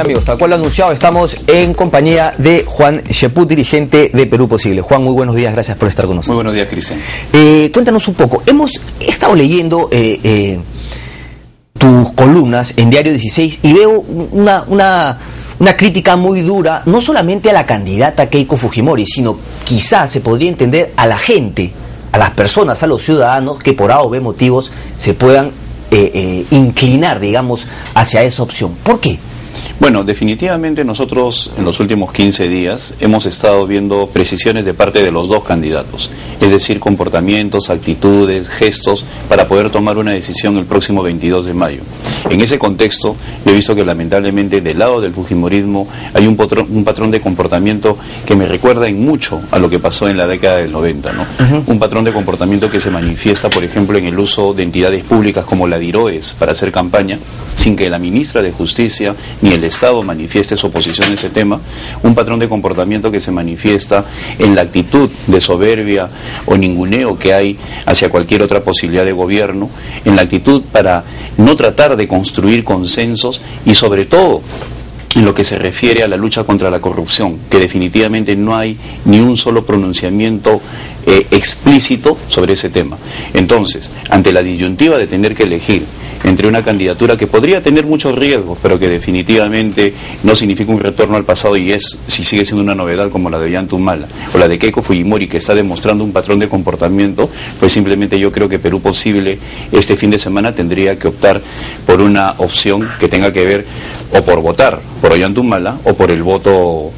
amigos, tal cual lo anunciado, estamos en compañía de Juan Cheput, dirigente de Perú Posible. Juan, muy buenos días, gracias por estar con nosotros. Muy buenos días, Cristian. Cuéntanos un poco, hemos estado leyendo tus columnas en Diario 16 y veo una crítica muy dura, no solamente a la candidata Keiko Fujimori, sino quizás se podría entender a la gente, a las personas, a los ciudadanos que por A o B motivos se puedan inclinar, digamos, hacia esa opción. ¿Por qué? Bueno, definitivamente nosotros en los últimos 15 días hemos estado viendo precisiones de parte de los dos candidatos, es decir, comportamientos, actitudes, gestos, para poder tomar una decisión el próximo 22 de mayo. En ese contexto, yo he visto que lamentablemente del lado del fujimorismo hay un patrón de comportamiento que me recuerda en mucho a lo que pasó en la década del 90, ¿no? Un patrón de comportamiento que se manifiesta, por ejemplo, en el uso de entidades públicas como la DIROES para hacer campaña, sin que la ministra de Justicia ni el Estado manifieste su oposición a ese tema, un patrón de comportamiento que se manifiesta en la actitud de soberbia o ninguneo que hay hacia cualquier otra posibilidad de gobierno, en la actitud para no tratar de construir consensos y sobre todo en lo que se refiere a la lucha contra la corrupción, que definitivamente no hay ni un solo pronunciamiento explícito sobre ese tema. Entonces, ante la disyuntiva de tener que elegir entre una candidatura que podría tener muchos riesgos, pero que definitivamente no significa un retorno al pasado y si sigue siendo una novedad como la de Ollanta Humala o la de Keiko Fujimori, que está demostrando un patrón de comportamiento, pues simplemente yo creo que Perú Posible este fin de semana tendría que optar por una opción que tenga que ver o por votar por Ollanta Humala o por el voto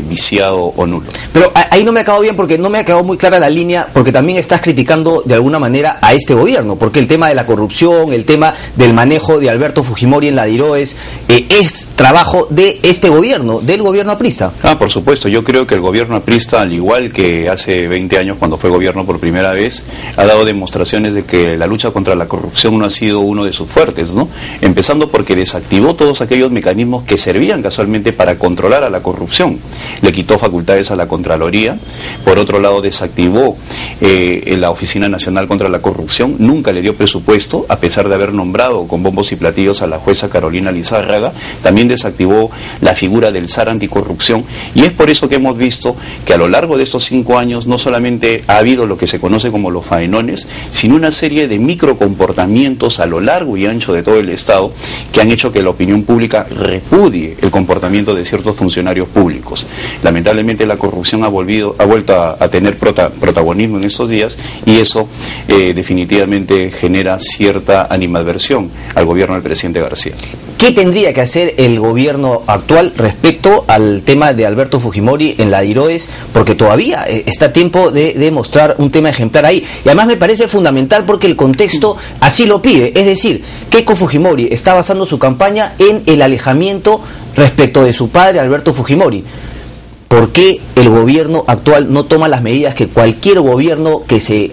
viciado o nulo. Pero ahí no me ha quedado bien, porque no me ha quedado muy clara la línea, porque también estás criticando de alguna manera a este gobierno, porque el tema de la corrupción, el tema del manejo de Alberto Fujimori en la DIROES es trabajo de este gobierno, del gobierno aprista. Por supuesto, yo creo que el gobierno aprista, al igual que hace 20 años cuando fue gobierno por primera vez, ha dado demostraciones de que la lucha contra la corrupción no ha sido uno de sus fuertes, ¿no? Empezando porque desactivó todos aquellos mecanismos que servían casualmente para controlar a la corrupción. Le quitó facultades a la Contraloría, por otro lado desactivó la Oficina Nacional contra la Corrupción, nunca le dio presupuesto, a pesar de haber nombrado con bombos y platillos a la jueza Carolina Lizárraga, también desactivó la figura del SAR anticorrupción, y es por eso que hemos visto que a lo largo de estos 5 años no solamente ha habido lo que se conoce como los faenones, sino una serie de microcomportamientos a lo largo y ancho de todo el Estado que han hecho que la opinión pública repudie el comportamiento de ciertos funcionarios públicos. Lamentablemente la corrupción ha vuelto a tener protagonismo en estos días, y eso definitivamente genera cierta animadversión al gobierno del presidente García. ¿Qué tendría que hacer el gobierno actual respecto al tema de Alberto Fujimori en la DIROES? Porque todavía está a tiempo de mostrar un tema ejemplar ahí. Y además me parece fundamental porque el contexto así lo pide. Es decir, Keiko Fujimori está basando su campaña en el alejamiento respecto de su padre, Alberto Fujimori. ¿Por qué el gobierno actual no toma las medidas que cualquier gobierno que se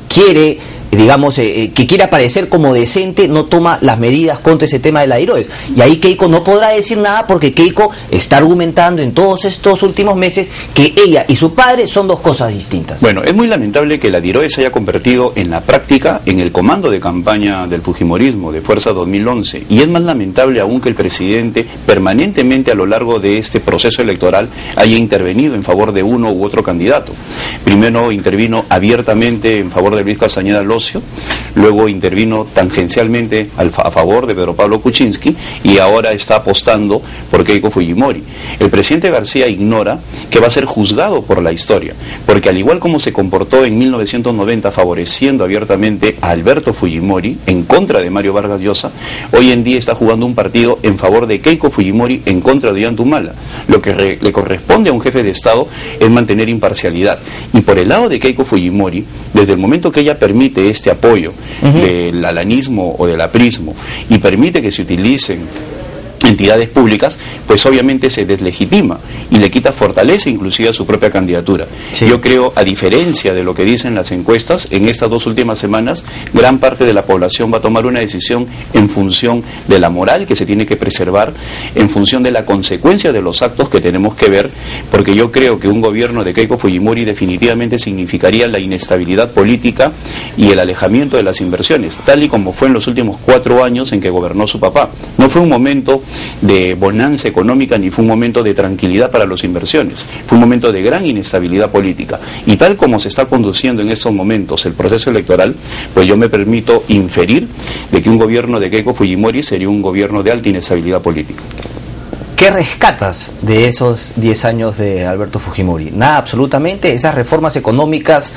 quiere, digamos, que quiere aparecer como decente, no toma las medidas contra ese tema de la DIROES? Y ahí Keiko no podrá decir nada, porque Keiko está argumentando en todos estos últimos meses que ella y su padre son dos cosas distintas. Bueno, es muy lamentable que la DIROES se haya convertido en la práctica en el comando de campaña del fujimorismo de Fuerza 2011, y es más lamentable aún que el presidente permanentemente a lo largo de este proceso electoral haya intervenido en favor de uno u otro candidato. Primero intervino abiertamente en favor de Luis Castañeda Locio, luego intervino tangencialmente a favor de Pedro Pablo Kuczynski, y ahora está apostando por Keiko Fujimori. El presidente García ignora que va a ser juzgado por la historia, porque al igual como se comportó en 1990 favoreciendo abiertamente a Alberto Fujimori en contra de Mario Vargas Llosa, hoy en día está jugando un partido en favor de Keiko Fujimori en contra de Ollanta Humala. Lo que le corresponde a un jefe de Estado es mantener imparcialidad, y por el lado de Keiko Fujimori, desde el momento que ella permite este apoyo del alanismo o del aprismo y permite que se utilicen entidades públicas, pues obviamente se deslegitima y le quita fortaleza inclusive a su propia candidatura. Sí. Yo creo, a diferencia de lo que dicen las encuestas, en estas 2 últimas semanas, gran parte de la población va a tomar una decisión en función de la moral que se tiene que preservar, en función de la consecuencia de los actos que tenemos que ver, porque yo creo que un gobierno de Keiko Fujimori definitivamente significaría la inestabilidad política y el alejamiento de las inversiones, tal y como fue en los últimos 4 años en que gobernó su papá. No fue un momento de bonanza económica ni fue un momento de tranquilidad para las inversiones, fue un momento de gran inestabilidad política. Y tal como se está conduciendo en estos momentos el proceso electoral, pues yo me permito inferir de que un gobierno de Keiko Fujimori sería un gobierno de alta inestabilidad política. ¿Qué rescatas de esos 10 años de Alberto Fujimori? Nada, absolutamente. Esas reformas económicas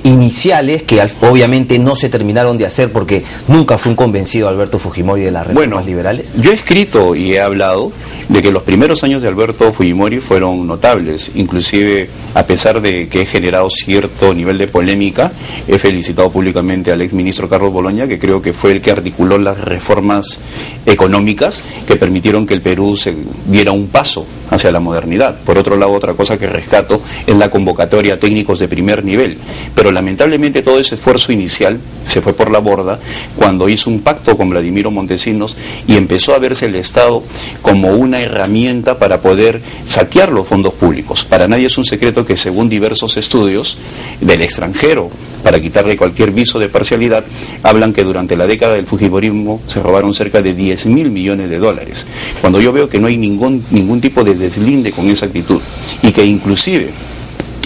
iniciales que obviamente no se terminaron de hacer porque nunca fue un convencido Alberto Fujimori de las reformas liberales. Yo he escrito y he hablado de que los primeros años de Alberto Fujimori fueron notables, inclusive a pesar de que he generado cierto nivel de polémica, he felicitado públicamente al exministro Carlos Bologna, que creo que fue el que articuló las reformas económicas que permitieron que el Perú se diera un paso hacia la modernidad. Por otro lado, otra cosa que rescato es la convocatoria a técnicos de primer nivel, pero lamentablemente todo ese esfuerzo inicial se fue por la borda cuando hizo un pacto con Vladimiro Montesinos y empezó a verse el Estado como una herramienta para poder saquear los fondos públicos. Para nadie es un secreto que según diversos estudios del extranjero, para quitarle cualquier viso de parcialidad, hablan que durante la década del fujimorismo se robaron cerca de 10.000 millones de dólares. Cuando yo veo que no hay ningún tipo de deslinde con esa actitud y que inclusive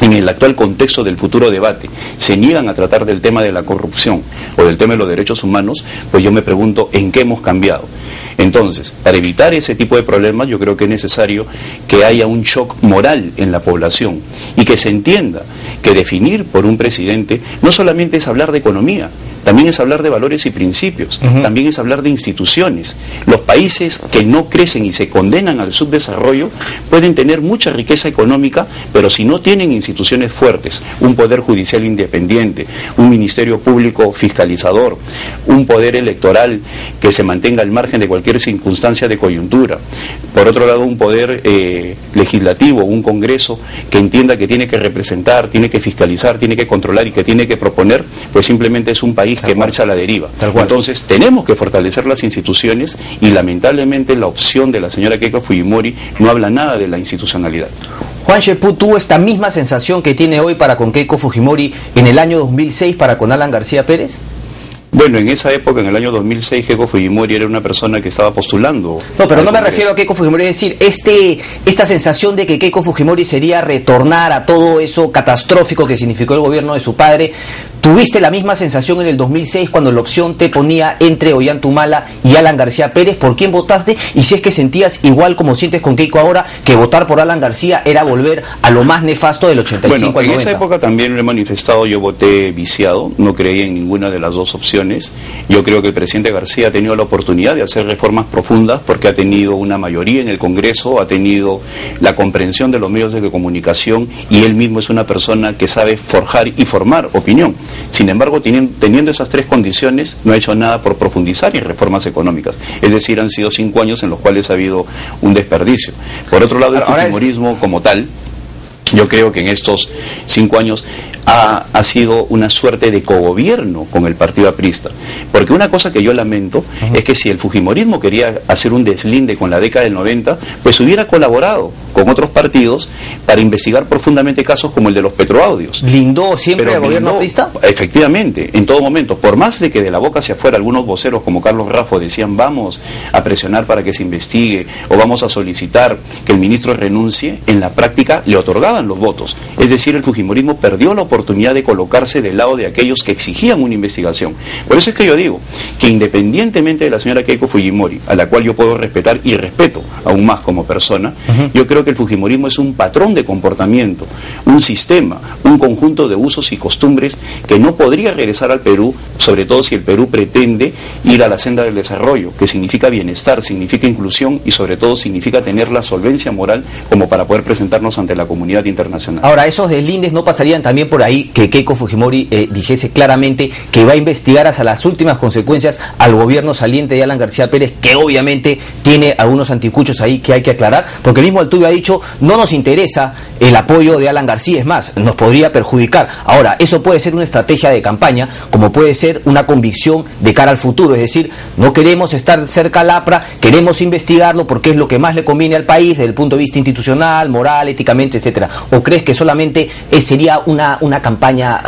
en el actual contexto del futuro debate se niegan a tratar del tema de la corrupción o del tema de los derechos humanos, pues yo me pregunto en qué hemos cambiado. Entonces, para evitar ese tipo de problemas, yo creo que es necesario que haya un shock moral en la población y que se entienda que definir por un presidente no solamente es hablar de economía, también es hablar de valores y principios, también es hablar de instituciones. Los países que no crecen y se condenan al subdesarrollo pueden tener mucha riqueza económica, pero si no tienen instituciones fuertes, un poder judicial independiente, un ministerio público fiscalizador, un poder electoral que se mantenga al margen de cualquier circunstancia de coyuntura, por otro lado un poder legislativo, un Congreso que entienda que tiene que representar, tiene que fiscalizar, tiene que controlar y que tiene que proponer, pues simplemente es un país que marcha a la deriva. Entonces tenemos que fortalecer las instituciones y lamentablemente la opción de la señora Keiko Fujimori no habla nada de la institucionalidad. Juan Cheput tuvo esta misma sensación que tiene hoy para con Keiko Fujimori en el año 2006 para con Alan García Pérez. Bueno, en esa época, en el año 2006, Keiko Fujimori era una persona que estaba postulando. No, pero no me refiero a Keiko Fujimori, es decir, esta sensación de que Keiko Fujimori sería retornar a todo eso catastrófico que significó el gobierno de su padre. ¿Tuviste la misma sensación en el 2006 cuando la opción te ponía entre Ollanta Humala y Alan García Pérez? ¿Por quién votaste? Y si es que sentías igual como sientes con Keiko ahora, que votar por Alan García era volver a lo más nefasto del 85 al 90. Bueno, en esa época también lo he manifestado, yo voté viciado, no creí en ninguna de las dos opciones. Yo creo que el presidente García ha tenido la oportunidad de hacer reformas profundas porque ha tenido una mayoría en el Congreso, ha tenido la comprensión de los medios de comunicación y él mismo es una persona que sabe forjar y formar opinión. Sin embargo, teniendo esas tres condiciones, no ha hecho nada por profundizar en reformas económicas. Es decir, han sido 5 años en los cuales ha habido un desperdicio. Por otro lado, el fujimorismo como tal, yo creo que en estos 5 años ha sido una suerte de cogobierno con el partido aprista. Porque una cosa que yo lamento es que si el fujimorismo quería hacer un deslinde con la década del 90, pues hubiera colaborado con otros partidos para investigar profundamente casos como el de los petroaudios. ¿Blindó siempre al gobierno aprista? Efectivamente, en todo momento. Por más de que de la boca hacia afuera algunos voceros como Carlos Raffo decían vamos a presionar para que se investigue o vamos a solicitar que el ministro renuncie, en la práctica le otorgaban los votos. Es decir, el fujimorismo perdió la oportunidad de colocarse del lado de aquellos que exigían una investigación. Por eso es que yo digo que independientemente de la señora Keiko Fujimori, a la cual yo puedo respetar y respeto aún más como persona, yo creo que el fujimorismo es un patrón de comportamiento, un sistema, un conjunto de usos y costumbres que no podría regresar al Perú, sobre todo si el Perú pretende ir a la senda del desarrollo, que significa bienestar, significa inclusión y sobre todo significa tener la solvencia moral como para poder presentarnos ante la comunidad internacional. Ahora, esos deslindes no pasarían también por ahí que Keiko Fujimori dijese claramente que va a investigar hasta las últimas consecuencias al gobierno saliente de Alan García Pérez, que obviamente tiene algunos anticuchos ahí que hay que aclarar, porque el mismo Altuve ha dicho, no nos interesa el apoyo de Alan García, es más, nos podría perjudicar. Ahora, eso puede ser una estrategia de campaña, como puede ser una convicción de cara al futuro, es decir, no queremos estar cerca al APRA, queremos investigarlo porque es lo que más le conviene al país desde el punto de vista institucional, moral, éticamente, etcétera. ¿O crees que solamente sería una una campaña,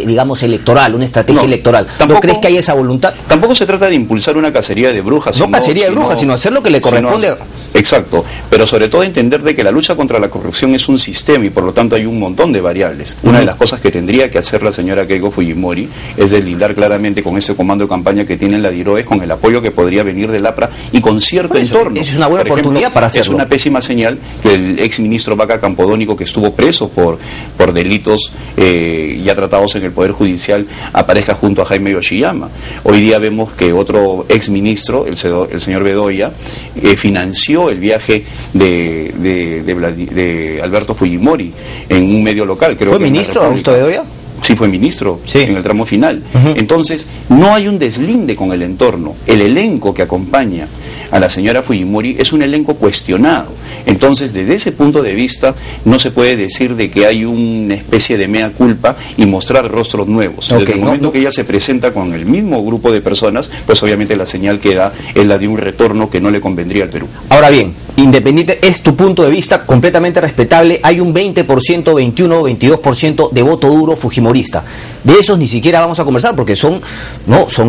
digamos, electoral, una estrategia electoral. ¿No crees que hay esa voluntad? Tampoco se trata de impulsar una cacería de brujas. No cacería de brujas, sino hacer lo que le corresponde. Exacto, pero sobre todo entender de que la lucha contra la corrupción es un sistema y por lo tanto hay un montón de variables. Una de las cosas que tendría que hacer la señora Keiko Fujimori es deslindar claramente con ese comando de campaña que tiene la DIROES, con el apoyo que podría venir del APRA y con cierto entorno. Eso es una buena oportunidad para hacerlo. Es una pésima señal que el exministro Vaca Campodónico, que estuvo preso por delitos ya tratados en el Poder Judicial, aparezca junto a Jaime Yoshiyama. Hoy día vemos que otro exministro, el señor Bedoya, financió el viaje de Alberto Fujimori en un medio local. Creo ¿Fue ministro Augusto Bedoya? Sí, fue ministro en el tramo final. Entonces, no hay un deslinde con el entorno. El elenco que acompaña a la señora Fujimori es un elenco cuestionado. Entonces, desde ese punto de vista, no se puede decir de que hay una especie de mea culpa y mostrar rostros nuevos. Desde el momento que ella se presenta con el mismo grupo de personas, pues obviamente la señal que da es la de un retorno que no le convendría al Perú. Ahora bien, independiente, es tu punto de vista completamente respetable. Hay un 20%, 21, 22% de voto duro fujimorista. De esos ni siquiera vamos a conversar porque son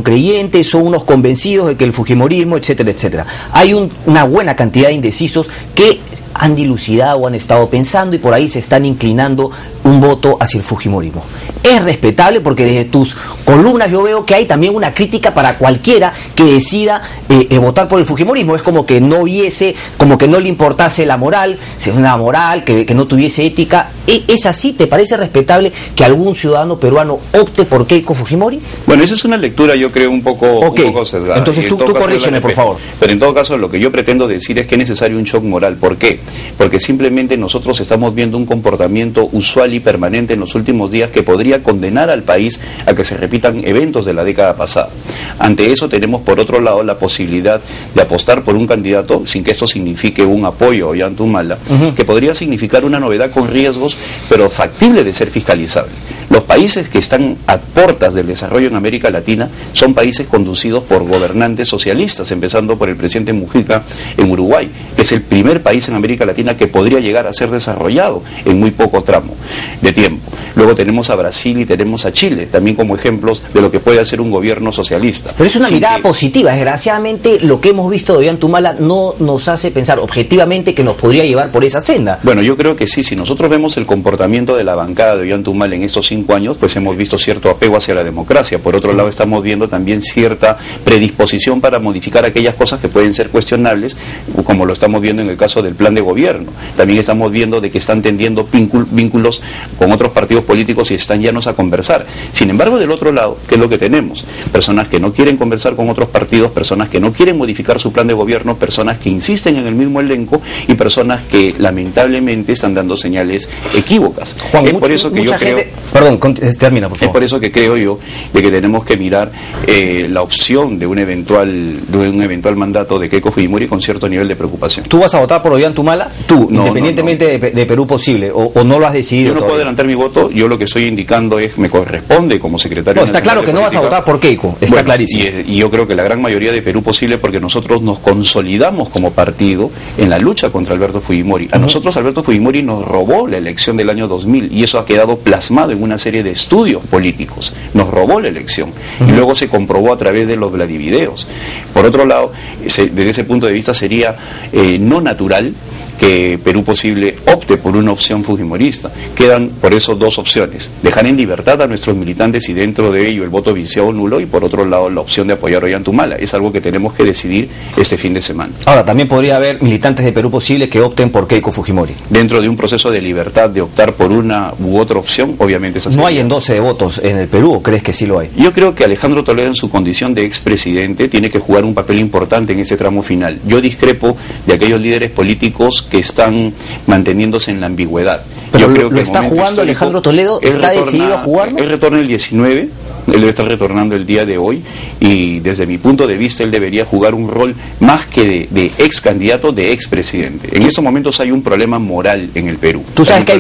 creyentes, son unos convencidos de que el fujimorismo, etcétera, etcétera. Hay una buena cantidad de indecisos que han dilucidado o han estado pensando y por ahí se están inclinando un voto hacia el fujimorismo. Es respetable porque desde tus columnas yo veo que hay también una crítica para cualquiera que decida votar por el fujimorismo. Es como que no viese, como que no le importase la moral, una moral, que no tuviese ética. ¿Es así? ¿Te parece respetable que algún ciudadano peruano opte por Keiko Fujimori? Bueno, esa es una lectura, yo creo, un poco sesgada. Entonces tú corrígeme, por favor. Pero en todo caso, lo que yo pretendo decir es que es necesario un shock moral. ¿Por qué? Porque simplemente nosotros estamos viendo un comportamiento usual y permanente en los últimos días que podría condenar al país a que se repitan eventos de la década pasada. Ante eso tenemos, por otro lado, la posibilidad de apostar por un candidato, sin que esto signifique un apoyo a Ollanta-Humala, que podría significar una novedad con riesgos, pero factible de ser fiscalizable. Los países que están a puertas del desarrollo en América Latina son países conducidos por gobernantes socialistas, empezando por el presidente Mujica en Uruguay, que es el primer país en América Latina que podría llegar a ser desarrollado en muy poco tramo de tiempo. Luego tenemos a Brasil y tenemos a Chile, también como ejemplos de lo que puede hacer un gobierno socialista. Pero es una mirada positiva. Desgraciadamente, lo que hemos visto de Ollanta-Humala no nos hace pensar objetivamente que nos podría llevar por esa senda. Bueno, yo creo que sí. Si nosotros vemos el comportamiento de la bancada de Ollanta-Humala en estos 5 años, pues hemos visto cierto apego hacia la democracia. Por otro lado, estamos viendo también cierta predisposición para modificar aquellas cosas que pueden ser cuestionables, como lo estamos viendo en el caso del plan de gobierno. También estamos viendo de que están tendiendo vínculos con otros partidos políticos y están llanos a conversar. Sin embargo, del otro lado, ¿qué es lo que tenemos? Personas que no quieren conversar con otros partidos, personas que no quieren modificar su plan de gobierno, personas que insisten en el mismo elenco y personas que lamentablemente están dando señales equívocas. Juan, es por eso que yo creo... Perdón, termina, por favor. Es por eso que creo yo de que tenemos que mirar la opción de un eventual mandato de Keiko Fujimori con cierto nivel de preocupación. ¿Tú vas a votar por Ollanta-Humala? Tú, no, independientemente no. De Perú Posible, o no lo has decidido? Yo no puedo adelantar mi voto. Yo lo que estoy indicando es, me corresponde como secretario. No, está claro que no vas a votar por Keiko, está clarísimo. Y yo creo que la gran mayoría de Perú Posible, porque nosotros nos consolidamos como partido en la lucha contra Alberto Fujimori. A nosotros Alberto Fujimori nos robó la elección del año 2000 y eso ha quedado plasmado en una serie de estudios políticos. Nos robó la elección y luego se comprobó a través de los Vladivideos. Por otro lado, desde ese punto de vista sería no natural que Perú Posible opte por una opción fujimorista. Quedan por eso dos opciones: dejar en libertad a nuestros militantes y dentro de ello el voto viciado o nulo, y por otro lado la opción de apoyar a Ollanta-Humala. Es algo que tenemos que decidir este fin de semana. Ahora, también podría haber militantes de Perú Posible que opten por Keiko Fujimori. Dentro de un proceso de libertad de optar por una u otra opción, obviamente esa sería. ¿No hay endoce de votos en el Perú o crees que sí lo hay? Yo creo que Alejandro Toledo, en su condición de expresidente, tiene que jugar un papel importante en ese tramo final. Yo discrepo de aquellos líderes políticos que están manteniéndose en la ambigüedad. Pero yo creo lo está jugando Alejandro Toledo, ¿está decidido a jugarlo? Él retorna el 19, Él debe estar retornando el día de hoy y desde mi punto de vista él debería jugar un rol más que de ex candidato, de ex presidente. En estos momentos hay un problema moral en el Perú. Tú sabes que hay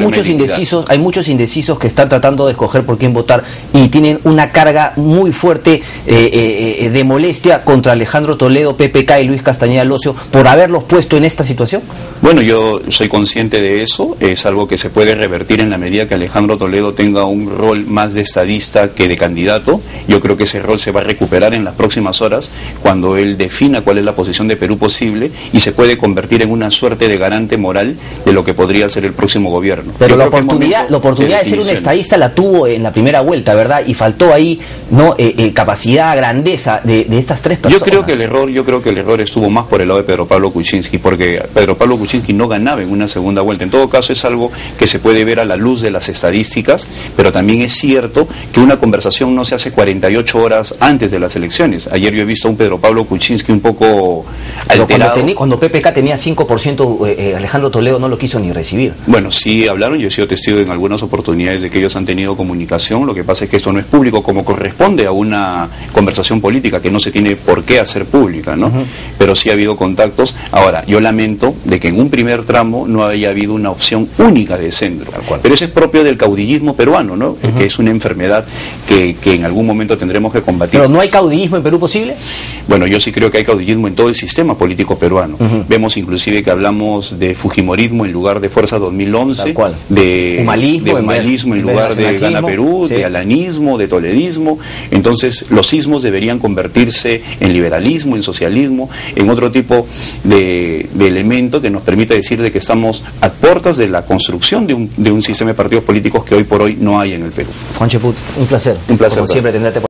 muchos indecisos que están tratando de escoger por quién votar y tienen una carga muy fuerte de molestia contra Alejandro Toledo, PPK y Luis Castañeda Locio por haberlos puesto en esta situación. Bueno, yo soy consciente de eso, es algo que se puede revertir en la medida que Alejandro Toledo tenga un rol más de estadista que de candidato. Yo creo que ese rol se va a recuperar en las próximas horas cuando él defina cuál es la posición de Perú posible y se puede convertir en una suerte de garante moral de lo que podría ser el próximo gobierno. Pero la oportunidad de ser un estadista la tuvo en la primera vuelta, ¿verdad? Y faltó ahí capacidad, grandeza de estas tres personas. Yo creo que el error estuvo más por el lado de Pedro Pablo Kuczynski, porque Pedro Pablo Kuczynski no ganaba en una segunda vuelta. En todo caso es algo que se puede ver a la luz de las estadísticas, pero también es cierto que una conversación no se hace 48 horas antes de las elecciones. Ayer yo he visto a un Pedro Pablo Kuczynski un poco alterado. Cuando PPK tenía 5%, Alejandro Toledo no lo quiso ni recibir. Bueno, sí hablaron, yo he sido testigo en algunas oportunidades de que ellos han tenido comunicación. Lo que pasa es que esto no es público como corresponde a una conversación política que no se tiene por qué hacer pública, ¿no? Pero sí ha habido contactos. Ahora, yo lamento de que en un primer tramo no haya habido una opción única de centro. Pero eso es propio del caudillismo peruano, ¿no? Que es una enfermedad que en algún momento tendremos que combatir. ¿Pero no hay caudillismo en Perú posible? Bueno, yo sí creo que hay caudillismo en todo el sistema político peruano. Vemos inclusive que hablamos de fujimorismo en lugar de Fuerza 2011, de humalismo en lugar de Gana Perú, sí, de alanismo, de toledismo. Entonces los ismos deberían convertirse en liberalismo, en socialismo, en otro tipo de elemento que nos permita decir de que estamos a puertas de la construcción de un sistema de partidos políticos que hoy por hoy no hay en el Perú. Juan Cheput, un placer. Un placer. Como siempre, tenerte por